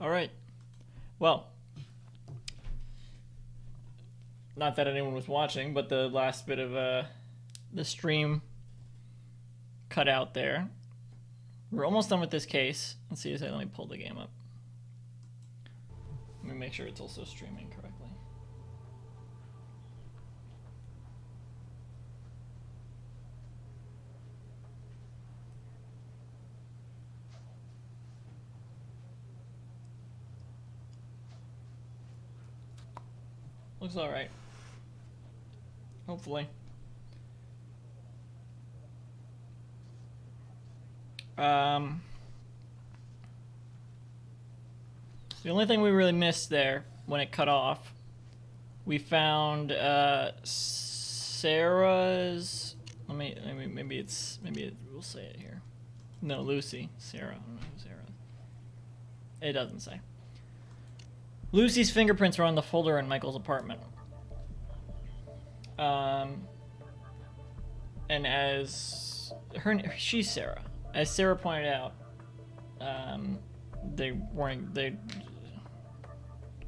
All right. Well, not that anyone was watching, but the last bit of the stream cut out there. We're almost done with this case. Let's see. Let me pull the game up. Let me make sure it's also streaming correctly. Looks all right. Hopefully. The only thing we really missed there when it cut off, we found Sarah's. Maybe we'll say it here. No, Lucy. Sarah. I don't know who Sarah is. It doesn't say. Lucy's fingerprints were on the folder in Michael's apartment. And as she's Sarah. As Sarah pointed out, they're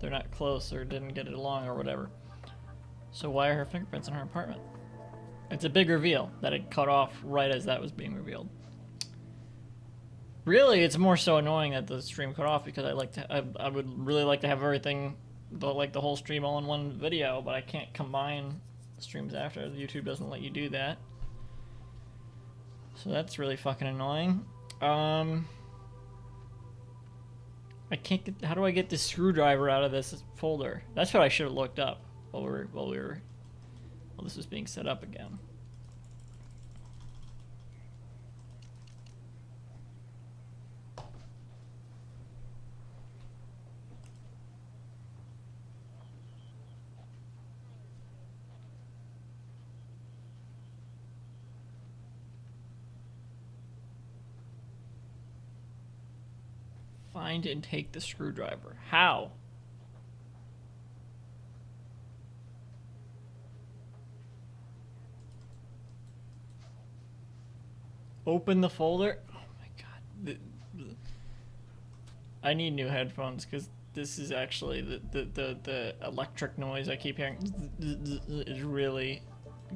not close or didn't get it along or whatever. So why are her fingerprints in her apartment? It's a big reveal that it cut off right as that was being revealed. Really, it's more so annoying that the stream cut off because I would really like to have everything, the whole stream all in one video, but I can't combine streams after. YouTube doesn't let you do that. So that's really fucking annoying. I can't get. How do I get this screwdriver out of this folder? That's what I should have looked up while this was being set up again. Find and take the screwdriver. How? Open the folder. Oh my god. I need new headphones because this is actually the electric noise I keep hearing is really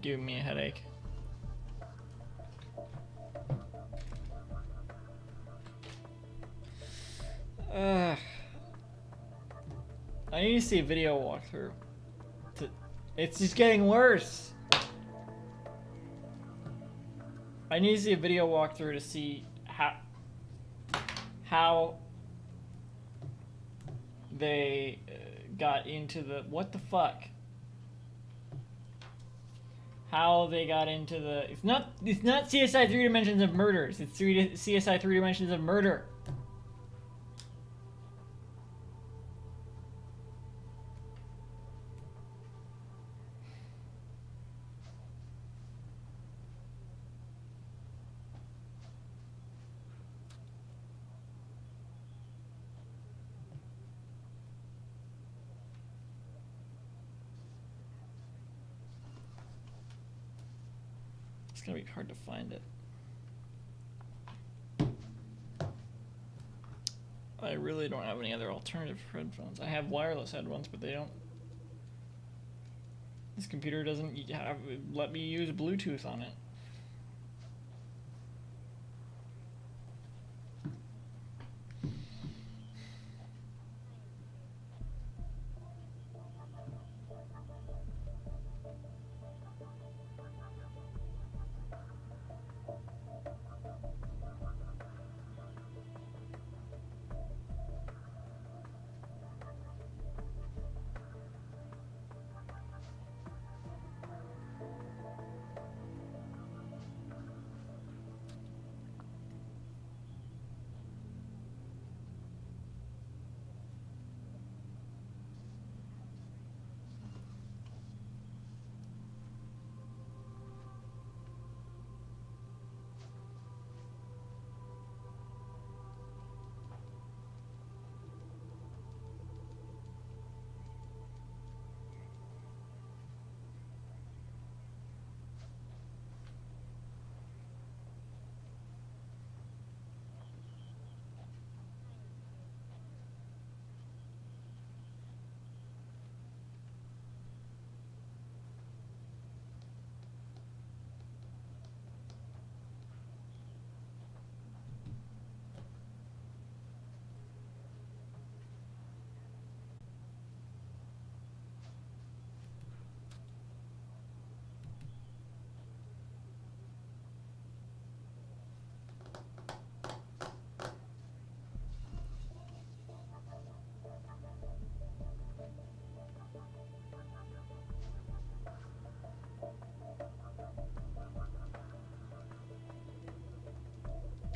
giving me a headache. I need to see a video walkthrough. It's just getting worse. I need to see a video walkthrough to see how they got into the what the fuck. How they got into the it's not CSI 3 Dimensions of Murders. It's CSI 3 Dimensions of Murder. It's gonna be hard to find it. I really don't have any other alternative headphones. I have wireless headphones, but they don't. This computer doesn't let me use Bluetooth on it.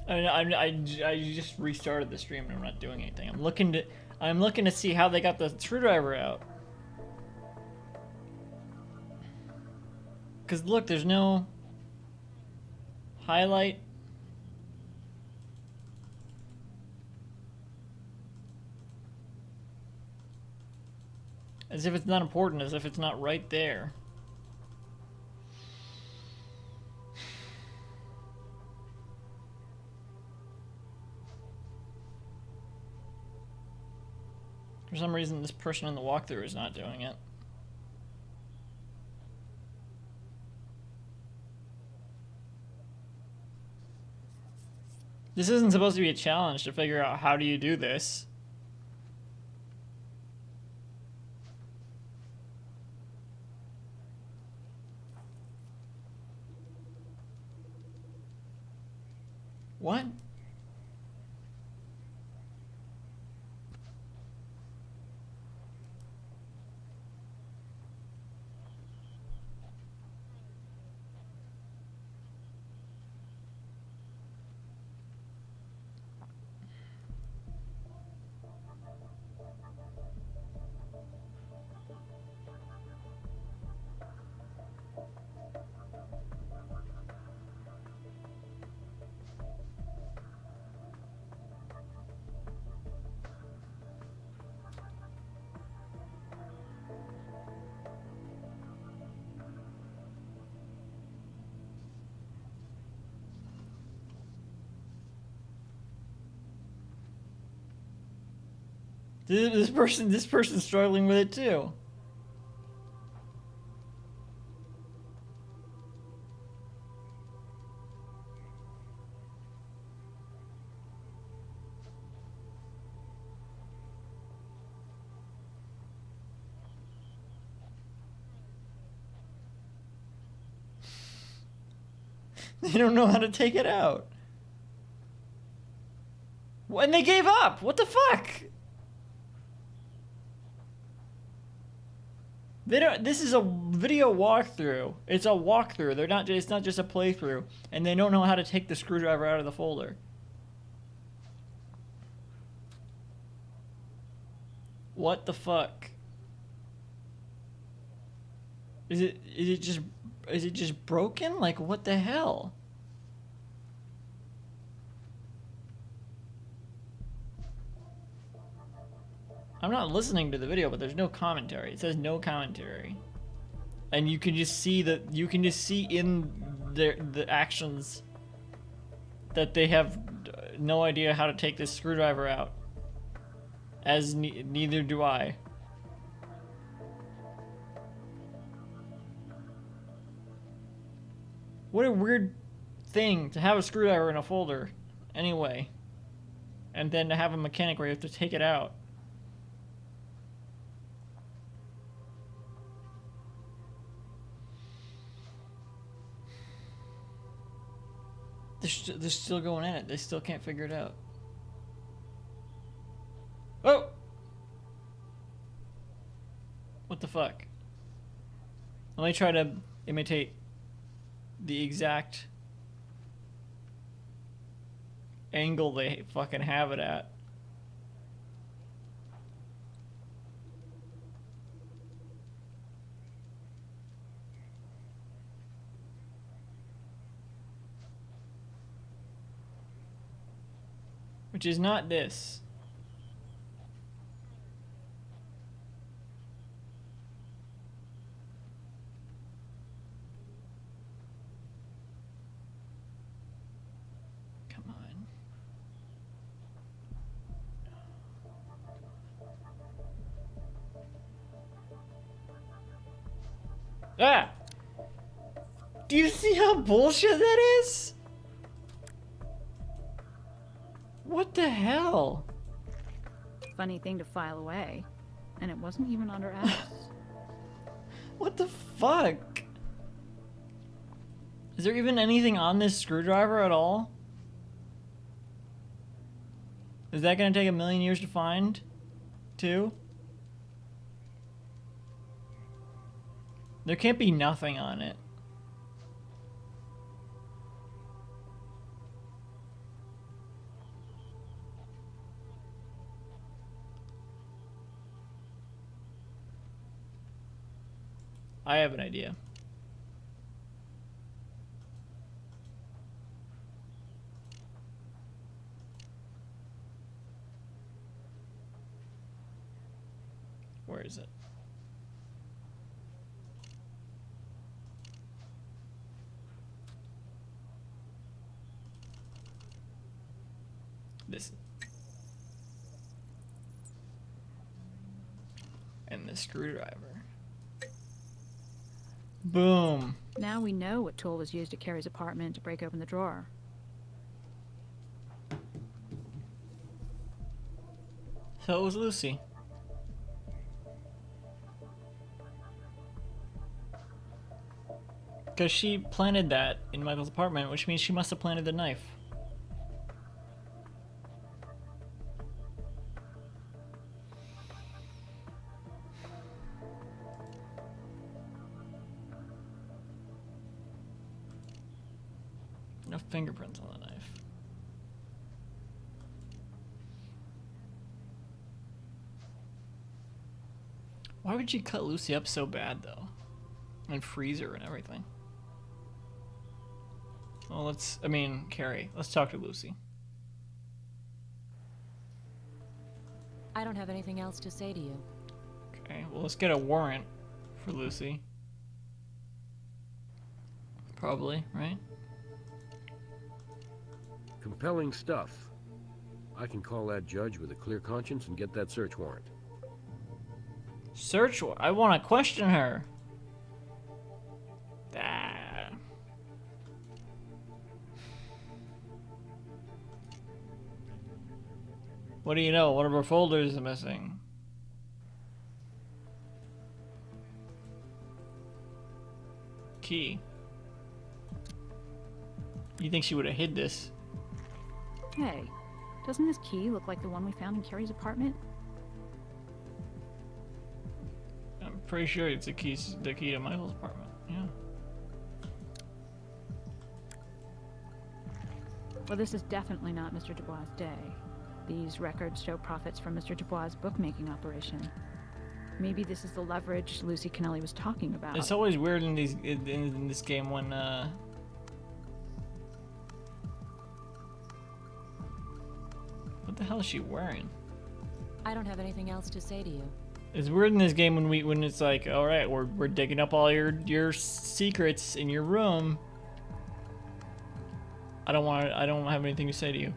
I just restarted the stream and I'm not doing anything. I'm looking to see how they got the screwdriver out. Cause look, there's no highlight. As if it's not important, as if it's not right there. For some reason, this person in the walkthrough is not doing it. This isn't supposed to be a challenge to figure out how do you do this. What? This person's struggling with it too. They don't know how to take it out. When they gave up. What the fuck? They don't. This is a video walkthrough. It's a walkthrough. They're not. It's not just a playthrough, and they don't know how to take the screwdriver out of the folder. What the fuck? Is it just broken? Like what the hell? I'm not listening to the video, but there's no commentary. It says no commentary. And you can just see in the actions that they have no idea how to take this screwdriver out. As neither do I. What a weird thing to have a screwdriver in a folder anyway. And then to have a mechanic where you have to take it out. They're still going at it. They still can't figure it out. Oh! What the fuck? Let me try to imitate the exact angle they fucking have it at. Which is not this. Come on. Ah! Do you see how bullshit that is? What the hell? Funny thing to file away. And it wasn't even under X. What the fuck? Is there even anything on this screwdriver at all? Is that gonna take 1,000,000 years to find? Too? There can't be nothing on it. I have an idea. Where is it? This. And the screwdriver. Boom. Now we know what tool was used at Carrie's apartment to break open the drawer. So it was Lucy. Because she planted that in Michael's apartment, which means she must have planted the knife. No fingerprints on the knife. Why would you cut Lucy up so bad, though? And freeze her and everything. Well, Carrie, let's talk to Lucy. I don't have anything else to say to you. Okay, well, let's get a warrant for Lucy. Probably, right? Compelling stuff. I can call that judge with a clear conscience and get that search warrant. Search warrant? I want to question her. Ah. What do you know? One of her folders is missing. Key. You think she would have hid this? Hey, doesn't this key look like the one we found in Carrie's apartment? I'm pretty sure it's the key to Michael's apartment. Yeah. Well, this is definitely not Mr. Dubois' day. These records show profits from Mr. Dubois' bookmaking operation. Maybe this is the leverage Lucy Kennelly was talking about. It's always weird in this game when what the hell is she wearing? I don't have anything else to say to you. It's weird in this game when it's like, all right, we're digging up all your secrets in your room. I don't have anything to say to you.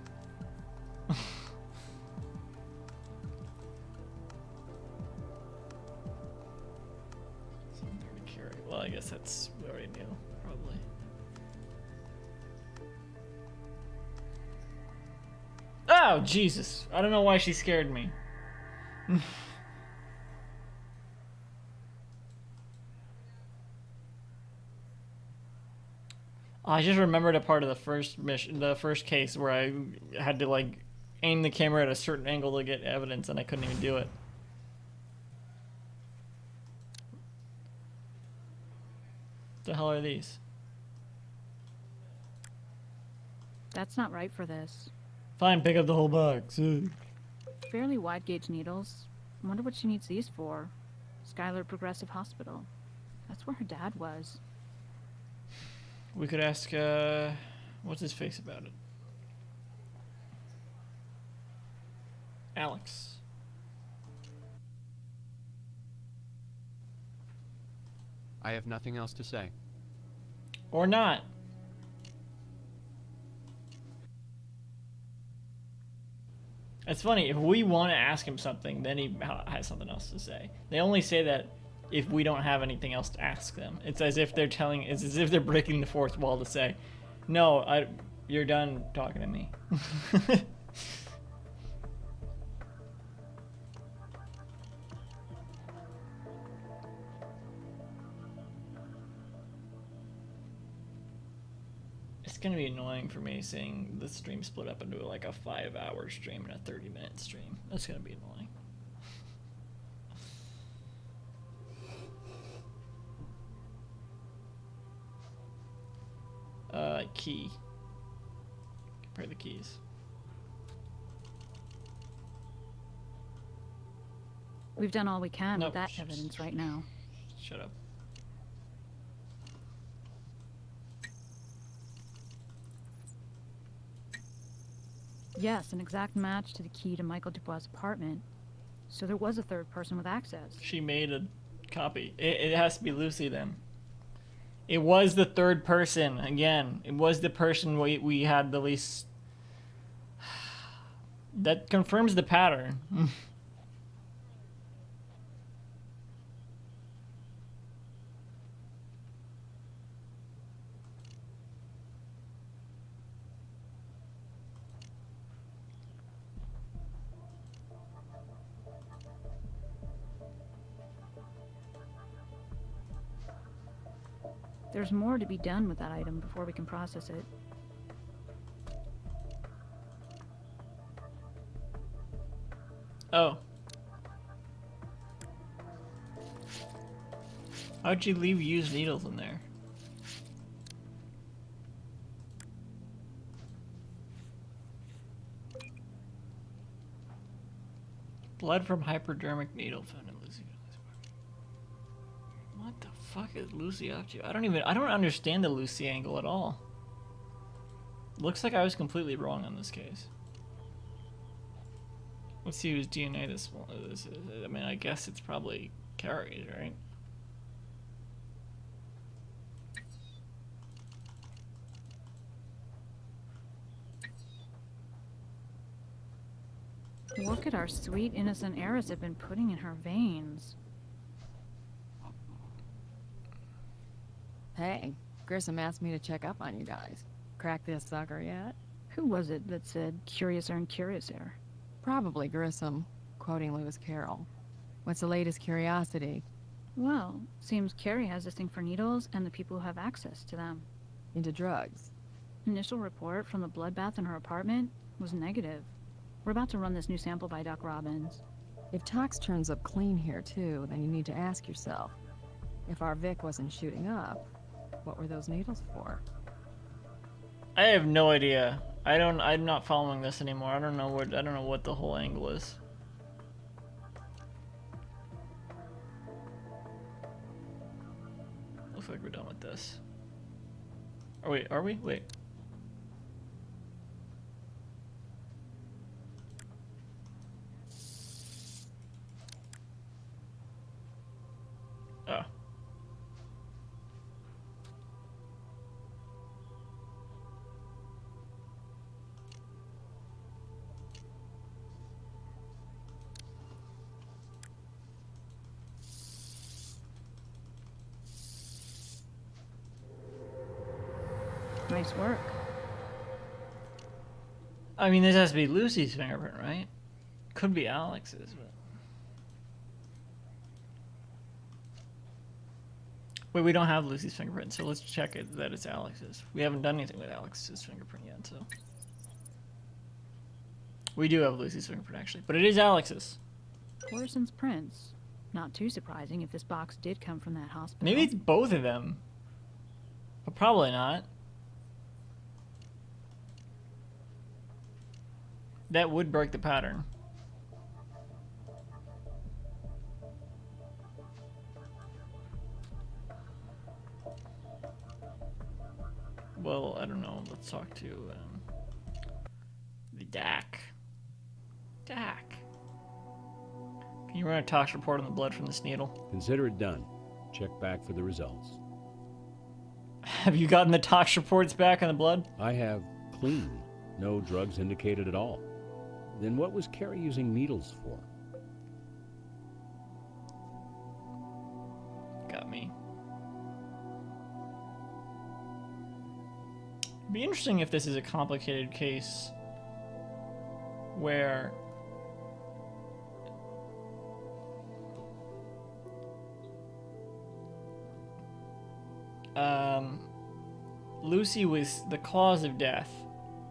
Well, I guess that's we already knew, probably. Oh, Jesus. I don't know why she scared me. I just remembered a part of the first case where I had to like aim the camera at a certain angle to get evidence and I couldn't even do it. What the hell are these? That's not right for this. Fine, pick up the whole box. Fairly wide gauge needles. I wonder what she needs these for. Schuyler Progressive Hospital. That's where her dad was. We could ask, what's his face about it? Alex. I have nothing else to say. Or not. It's funny, if we want to ask him something, then he has something else to say. They only say that if we don't have anything else to ask them. It's as if they're breaking the fourth wall to say, no, you're done talking to me. It's gonna be annoying for me seeing the stream split up into like a 5-hour stream and a 30-minute stream. That's gonna be annoying. Key. Compare the keys. We've done all we can Nope. with that evidence right now. Shut up. Yes, an exact match to the key to Michael Dubois' apartment. So there was a third person with access. She made a copy. It has to be Lucy then. It was the third person again. It was the person we had the least. That confirms the pattern. There's more to be done with that item before we can process it. Oh. How'd you leave used needles in there? Blood from hypodermic needle found in Lucy. What the fuck is Lucy up to? I don't understand the Lucy angle at all. Looks like I was completely wrong on this case. Let's see whose DNA this is. I mean, I guess it's probably Carrie's, right? Look at our sweet, innocent heiress have been putting in her veins. Hey, Grissom asked me to check up on you guys. Crack this sucker yet? Who was it that said, curiouser and curiouser? Probably Grissom, quoting Lewis Carroll. What's the latest curiosity? Well, seems Carrie has this thing for needles and the people who have access to them. Into drugs. Initial report from the bloodbath in her apartment was negative. We're about to run this new sample by Doc Robbins. If Tox turns up clean here too, then you need to ask yourself, if our Vic wasn't shooting up, what were those needles for? I have no idea. I'm not following this anymore. I don't know what the whole angle is. Looks like we're done with this. Oh wait, are we? Wait. Oh. Nice work. I mean, this has to be Lucy's fingerprint, right? Could be Alex's, but... Wait, we don't have Lucy's fingerprint, so let's check it that it's Alex's. We haven't done anything with Alex's fingerprint yet, so... We do have Lucy's fingerprint, actually, but it is Alex's. Coruscant's prints. Not too surprising if this box did come from that hospital. Maybe it's both of them. But probably not. That would break the pattern. Well, I don't know. Let's talk to the DAC. DAC. Can you run a tox report on the blood from this needle? Consider it done. Check back for the results. Have you gotten the tox reports back on the blood? I have clean. No drugs indicated at all. Then what was Carrie using needles for? Got me. It'd be interesting if this is a complicated case where Lucy was the cause of death,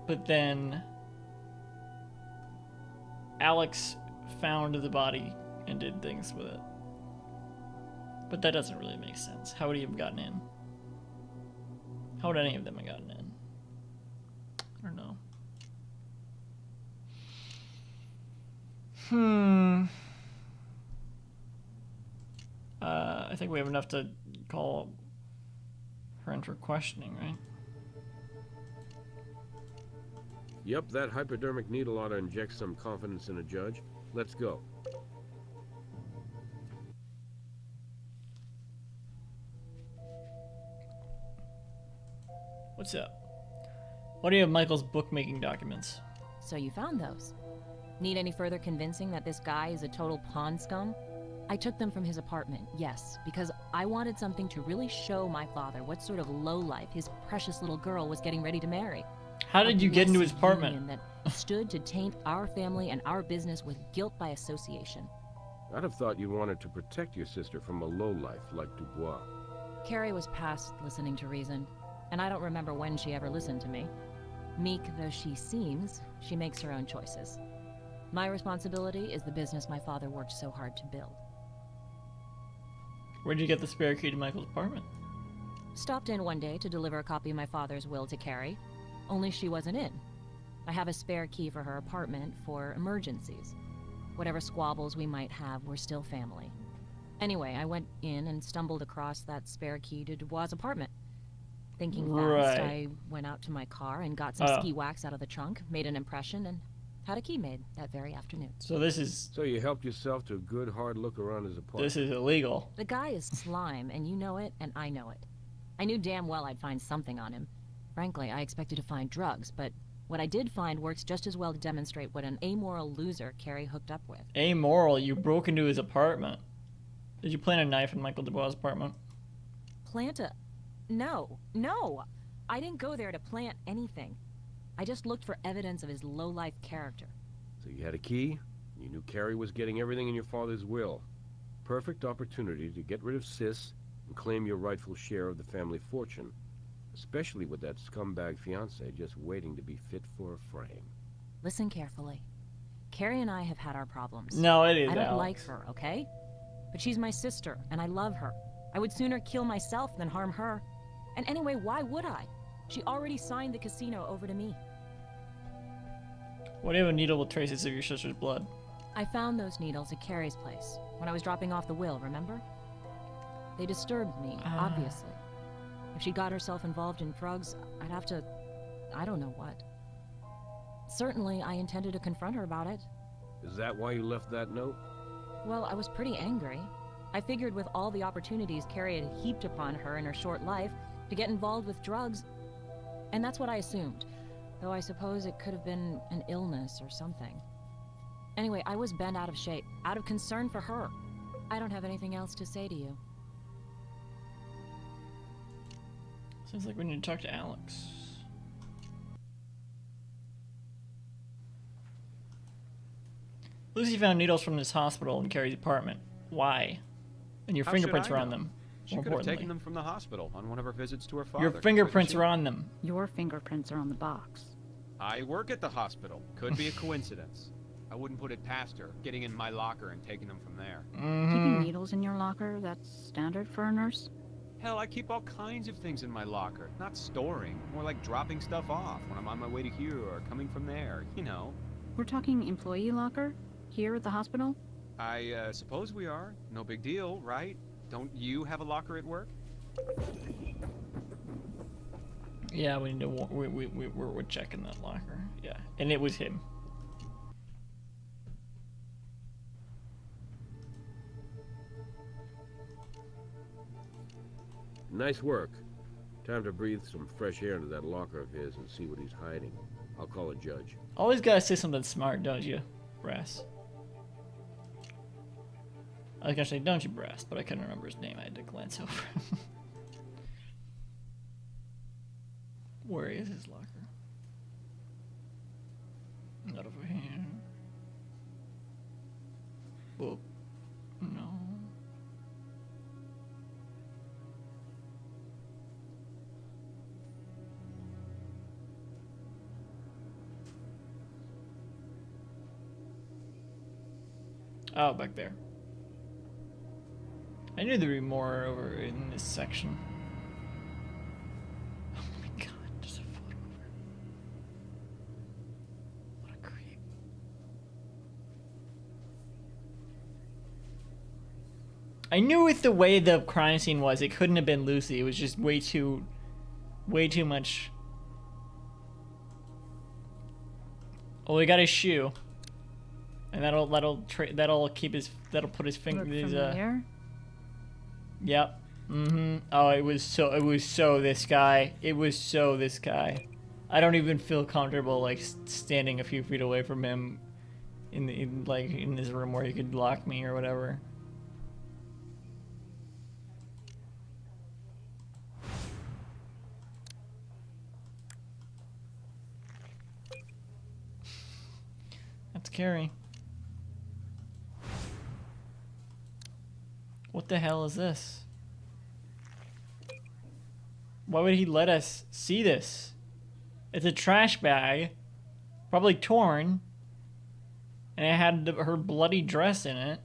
but then Alex found the body and did things with it. But that doesn't really make sense. How would he have gotten in? How would any of them have gotten in? I don't know. I think we have enough to call her in for questioning, right? Yep, that hypodermic needle ought to inject some confidence in a judge. Let's go. What's up? What do you have Michael's bookmaking documents? So you found those. Need any further convincing that this guy is a total pawn scum? I took them from his apartment, yes, because I wanted something to really show my father what sort of lowlife his precious little girl was getting ready to marry. How did you get into his Blessed apartment? union that stood to taint our family and our business with guilt by association. I'd have thought you wanted to protect your sister from a lowlife like Dubois. Carrie was past listening to reason, and I don't remember when she ever listened to me. Meek though she seems, she makes her own choices. My responsibility is the business my father worked so hard to build. Where'd you get the spare key to Michael's apartment? Stopped in one day to deliver a copy of my father's will to Carrie, only she wasn't in. I have a spare key for her apartment for emergencies. Whatever squabbles we might have, we're still family. Anyway, I went in and stumbled across that spare key to Dubois' apartment. Thinking fast, I went out to my car and got some ski wax out of the trunk, made an impression, and had a key made that very afternoon. So this is... So you helped yourself to a good hard look around his apartment. This is illegal. The guy is slime, and you know it, and I know it. I knew damn well I'd find something on him. Frankly, I expected to find drugs, but what I did find works just as well to demonstrate what an amoral loser Carrie hooked up with. Amoral? You broke into his apartment. Did you plant a knife in Michael Dubois' apartment? Plant a... No. I didn't go there to plant anything. I just looked for evidence of his low-life character. So you had a key, and you knew Carrie was getting everything in your father's will. Perfect opportunity to get rid of Sis and claim your rightful share of the family fortune. Especially with that scumbag fiancé just waiting to be fit for a frame. Listen carefully. Carrie and I have had our problems. No, it is I don't Alex. like her, okay? But she's my sister, and I love her. I would sooner kill myself than harm her. And anyway, why would I? She already signed the casino over to me. What do you have a needle with traces of your sister's blood? I found those needles at Carrie's place when I was dropping off the will, remember? They disturbed me, obviously. If she got herself involved in drugs, I'd have to... I don't know what. Certainly, I intended to confront her about it. Is that why you left that note? Well, I was pretty angry. I figured with all the opportunities Carrie had heaped upon her in her short life to get involved with drugs, and that's what I assumed. Though I suppose it could have been an illness or something. Anyway, I was bent out of shape, out of concern for her. I don't have anything else to say to you. Sounds like we need to talk to Alex. Lucy found needles from this hospital in Carrie's apartment. Why? And your How fingerprints should I were on know? them. She more could have taken importantly. them from the hospital on one of her visits to her father. Your fingerprints couldn't are she? on them. Your fingerprints are on the box. I work at the hospital. Could be a coincidence. I wouldn't put it past her, getting in my locker and taking them from there. Keeping needles in your locker, that's standard for a nurse? Hell, I keep all kinds of things in my locker. Not storing, more like dropping stuff off when I'm on my way to here or coming from there, you know. We're talking employee locker? Here at the hospital? I suppose we are. No big deal, right? Don't you have a locker at work? Yeah, we need to. We're checking that locker. Yeah, and it was him. Nice work. Time to breathe some fresh air into that locker of his and see what he's hiding. I'll call a judge. Always gotta say something smart, don't you, Brass? I was gonna say, don't you, Brass, but I couldn't remember his name. I had to glance over. Where is his locker? Not over here. Oh, no. Oh, back there. I knew there'd be more over in this section. Oh my god, there's a photo of her. What a creep. I knew with the way the crime scene was, it couldn't have been Lucy. It was just way too much Oh, he got his shoe. And that'll keep his, that'll put his finger, Look his, familiar? Yep. Mm-hmm. Oh, it was so this guy. It was so this guy. I don't even feel comfortable, like, standing a few feet away from him in this room where he could lock me or whatever. That's Carrie. What the hell is this? Why would he let us see this? It's a trash bag, probably torn, and it had her bloody dress in it.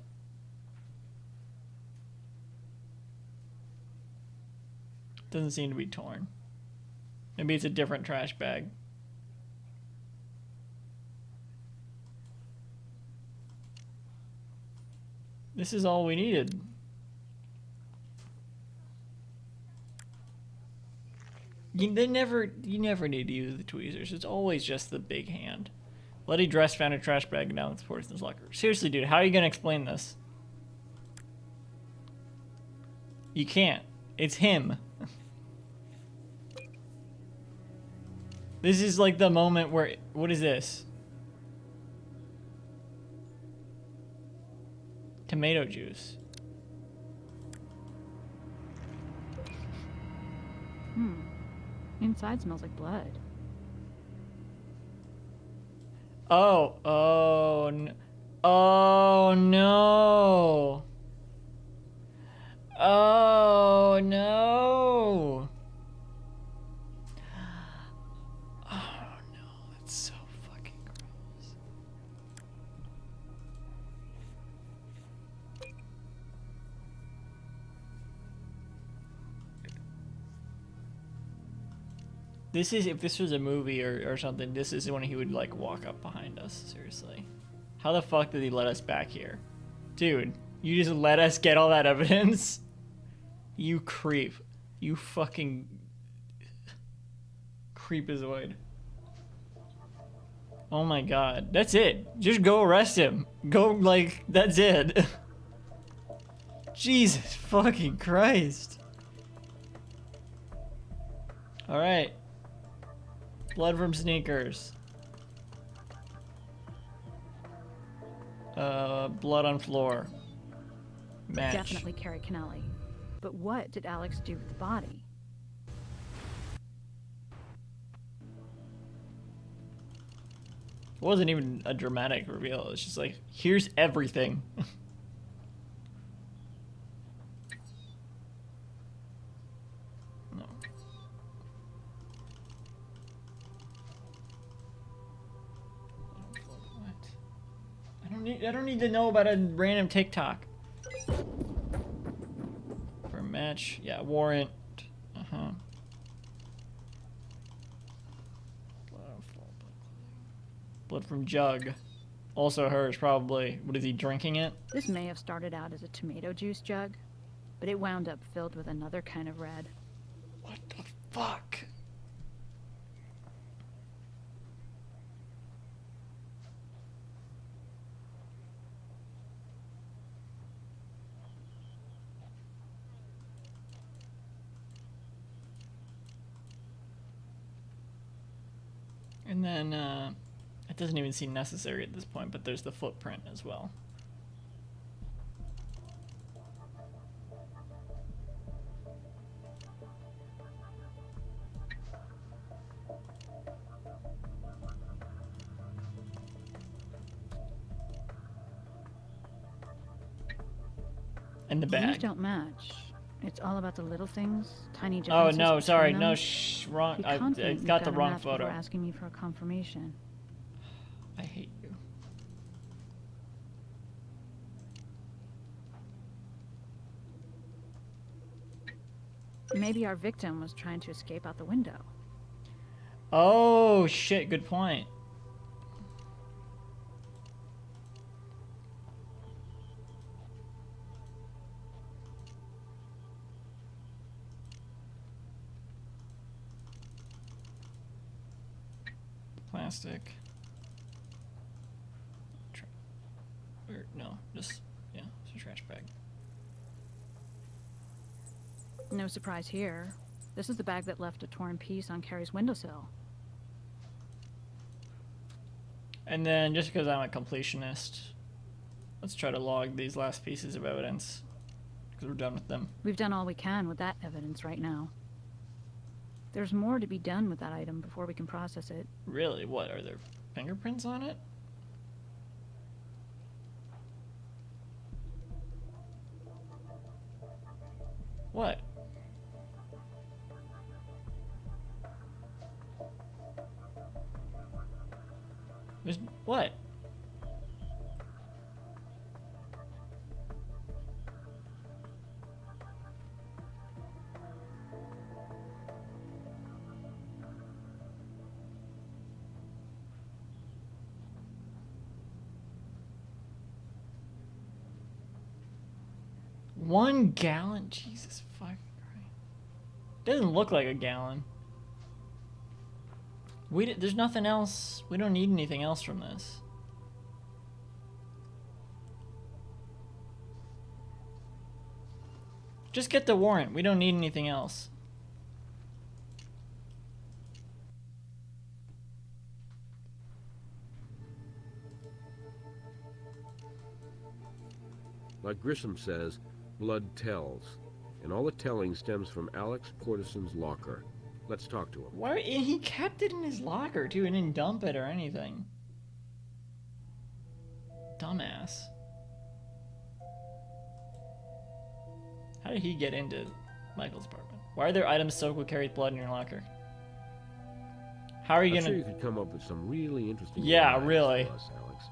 Doesn't seem to be torn. Maybe it's a different trash bag. This is all we needed. You never need to use the tweezers. It's always just the big hand. Bloody dress found a trash bag down the person's locker. Seriously, dude, how are you gonna explain this? You can't. It's him. This is like the moment where... What is this? Tomato juice. Inside smells like blood. Oh, oh, oh no. Oh no. Oh no, that's so fucking gross. This is, if this was a movie or something, this is when he would, like, walk up behind us, seriously. How the fuck did he let us back here? Dude, you just let us get all that evidence? You creep. You fucking... creepazoid. Oh my god. That's it. Just go arrest him. Go, like, that's it. Jesus fucking Christ. Alright. Blood from sneakers. Blood on floor. Match. Definitely Carrie Kennelly. But what did Alex do with the body? It wasn't even a dramatic reveal. It's just like, here's everything. No. What? I don't need to know about a random TikTok. For a match, yeah, warrant. Uh-huh. Blood from jug. Also hers, probably. What is he, drinking it? This may have started out as a tomato juice jug, but it wound up filled with another kind of red. What the fuck? And then, it doesn't even seem necessary at this point, but there's the footprint as well. And the These bag. don't match. It's all about the little things, tiny Oh differences. no, sorry, between no, them. shh, wrong. Be I confident you've got the a wrong match photo. before asking me for a confirmation. I hate you. Maybe our victim was trying to escape out the window. Oh shit, good point. Plastic. no, just, yeah, it's a trash bag. No surprise here. This is the bag that left a torn piece on Carrie's windowsill. And then, just because I'm a completionist, let's try to log these last pieces of evidence, because we're done with them. We've done all we can with that evidence right now. There's more to be done with that item before we can process it. Really? What, are there fingerprints on it? What? There's, what? One gallon? Jesus fucking Christ. Doesn't look like a gallon. There's nothing else. We don't need anything else from this. Just get the warrant. We don't need anything else. Like Grissom says, blood tells. And all the telling stems from Alex Portison's locker. Let's talk to him. Why? He kept it in his locker, too, and didn't dump it or anything. Dumbass. How did he get into Michael's apartment? Why are there items soaked with Carrie's blood in your locker? How are you I'm gonna... sure you could come up with some really interesting Yeah, lies really. for us, Alex.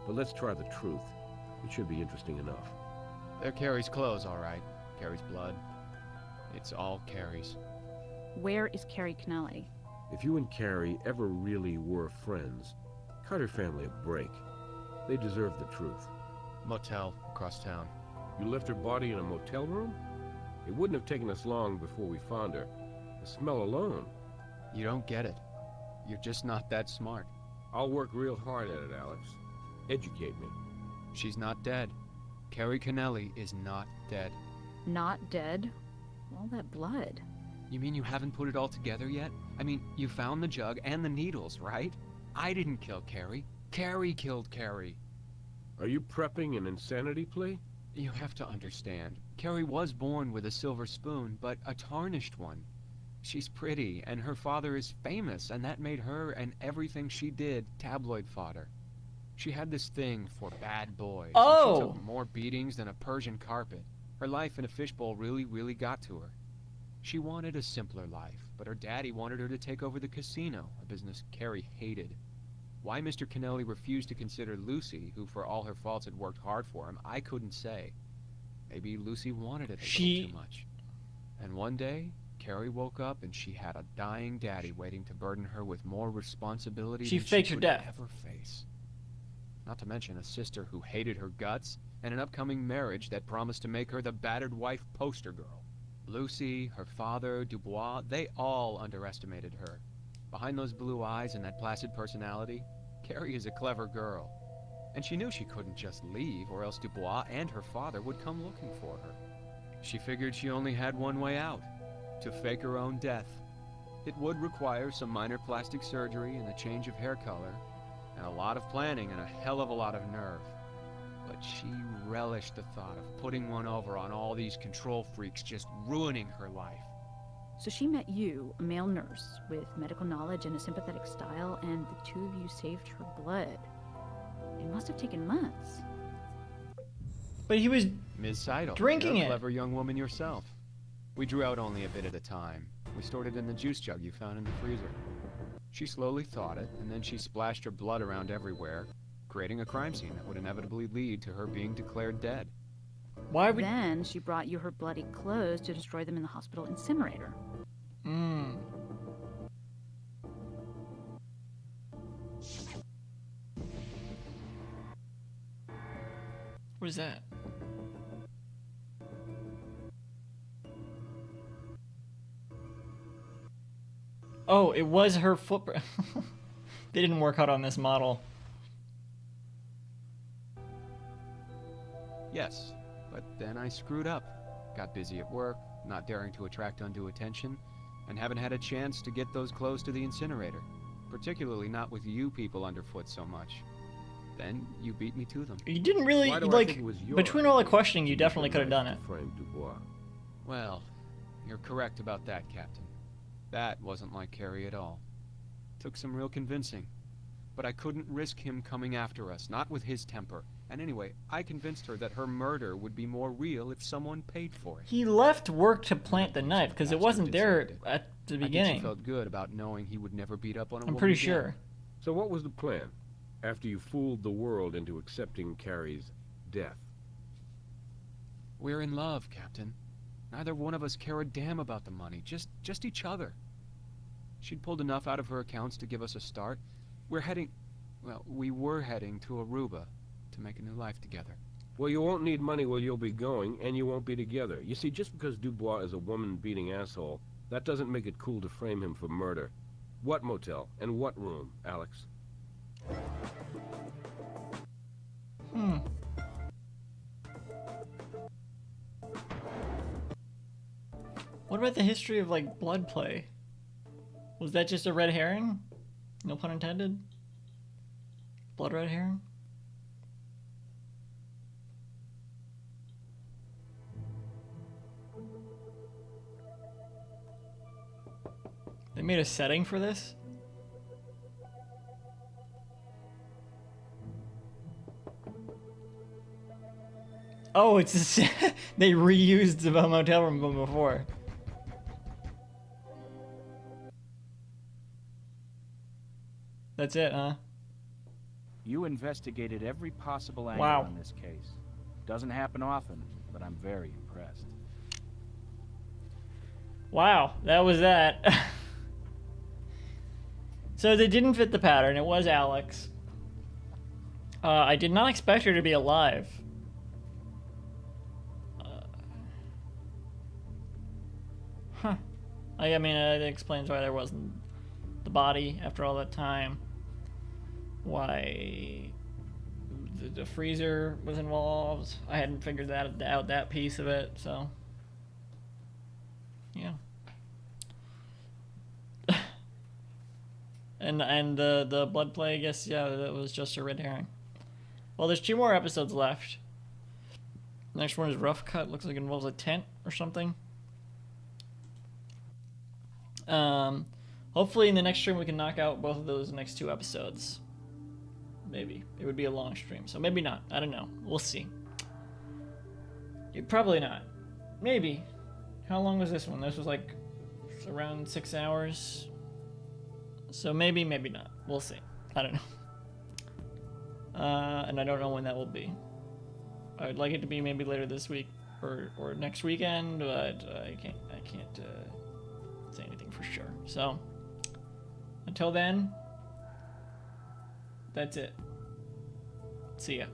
But let's try the truth. It should be interesting enough. They're Carrie's clothes, all right. Carrie's blood. It's all Carrie's. Where is Carrie Kennelly? If you and Carrie ever really were friends, cut her family a break. They deserve the truth. Motel across town. You left her body in a motel room? It wouldn't have taken us long before we found her. The smell alone. You don't get it. You're just not that smart. I'll work real hard at it, Alex. Educate me. She's not dead. Carrie Kennelly is not dead. Not dead? All that blood. You mean you haven't put it all together yet? I mean, you found the jug and the needles, right? I didn't kill Carrie. Carrie killed Carrie. Are you prepping an insanity plea? You have to understand. Carrie was born with a silver spoon, but a tarnished one. She's pretty, and her father is famous, and that made her and everything she did tabloid fodder. She had this thing for bad boys. Oh! And she took more beatings than a Persian carpet. Her life in a fishbowl really got to her. She wanted a simpler life, but her daddy wanted her to take over the casino, a business Carrie hated. Why Mr. Kennelly refused to consider Lucy, who for all her faults had worked hard for him, I couldn't say. Maybe Lucy wanted it a little too much. And one day, Carrie woke up and she had a dying daddy waiting to burden her with more responsibility She than faked she her could death. ever face. Not to mention a sister who hated her guts, and an upcoming marriage that promised to make her the battered wife poster girl. Lucy, her father, Dubois, they all underestimated her. Behind those blue eyes and that placid personality, Carrie is a clever girl. And she knew she couldn't just leave, or else Dubois and her father would come looking for her. She figured she only had one way out, to fake her own death. It would require some minor plastic surgery and a change of hair color, and a lot of planning and a hell of a lot of nerve. But she relished the thought of putting one over on all these control freaks just ruining her life. So she met you, a male nurse, with medical knowledge and a sympathetic style, and the two of you saved her blood. It must have taken months. But he was... Ms. Seidel, Drinking you're a it. clever young woman yourself. We drew out only a bit at a time. We stored it in the juice jug you found in the freezer. She slowly thawed it, and then she splashed her blood around everywhere, creating a crime scene that would inevitably lead to her being declared dead. Why would... Then she brought you her bloody clothes to destroy them in the hospital incinerator. What is that? Oh, it was her footprint. They didn't work out on this model. Yes, but then I screwed up. Got busy at work, not daring to attract undue attention, and haven't had a chance to get those clothes to the incinerator. Particularly not with you people underfoot so much. Then you beat me to them. You didn't really, Why do I like, think it was your between all the idea questioning, you to use definitely the could have done knife it. to frame Dubois? Well, you're correct about that, Captain. That wasn't like Carrie at all. Took some real convincing. But I couldn't risk him coming after us, not with his temper. And anyway, I convinced her that her murder would be more real if someone paid for it. He left work to plant the knife because it wasn't there at the I think beginning. she felt good about knowing he would never beat up on a I'm woman pretty again. sure. So what was the plan, after you fooled the world into accepting Carrie's death? We're in love, Captain. Neither one of us care a damn about the money, just each other. She'd pulled enough out of her accounts to give us a start. We were heading to Aruba to make a new life together. Well, you won't need money where you'll be going, and you won't be together. You see, just because Dubois is a woman-beating asshole, that doesn't make it cool to frame him for murder. What motel and what room, Alex? What about the history of, like, blood play? Was that just a red herring? No pun intended? Blood red herring? They made a setting for this? Oh, it's a they reused the motel room from before. That's it, huh? You investigated every possible angle Wow. on this case. Doesn't happen often, but I'm very impressed. Wow, that was that. So they didn't fit the pattern. It was Alex. I did not expect her to be alive. I mean, it explains why there wasn't the body after all that time. Why the freezer was involved. I hadn't figured that out, that piece of it, so yeah. and the blood play, I guess, yeah, that was just a red herring. Well, there's 2 more episodes left. Next one is Rough Cut. Looks like it involves a tent or something. Hopefully in the next stream we can knock out both of those next 2 episodes. Maybe. It would be a long stream, so maybe not. I don't know. We'll see. Probably not. Maybe. How long was this one? This was like around 6 hours. So maybe, maybe not. We'll see. I don't know. And I don't know when that will be. I would like it to be maybe later this week or next weekend, but I can't say anything for sure. So until then, that's it. See ya.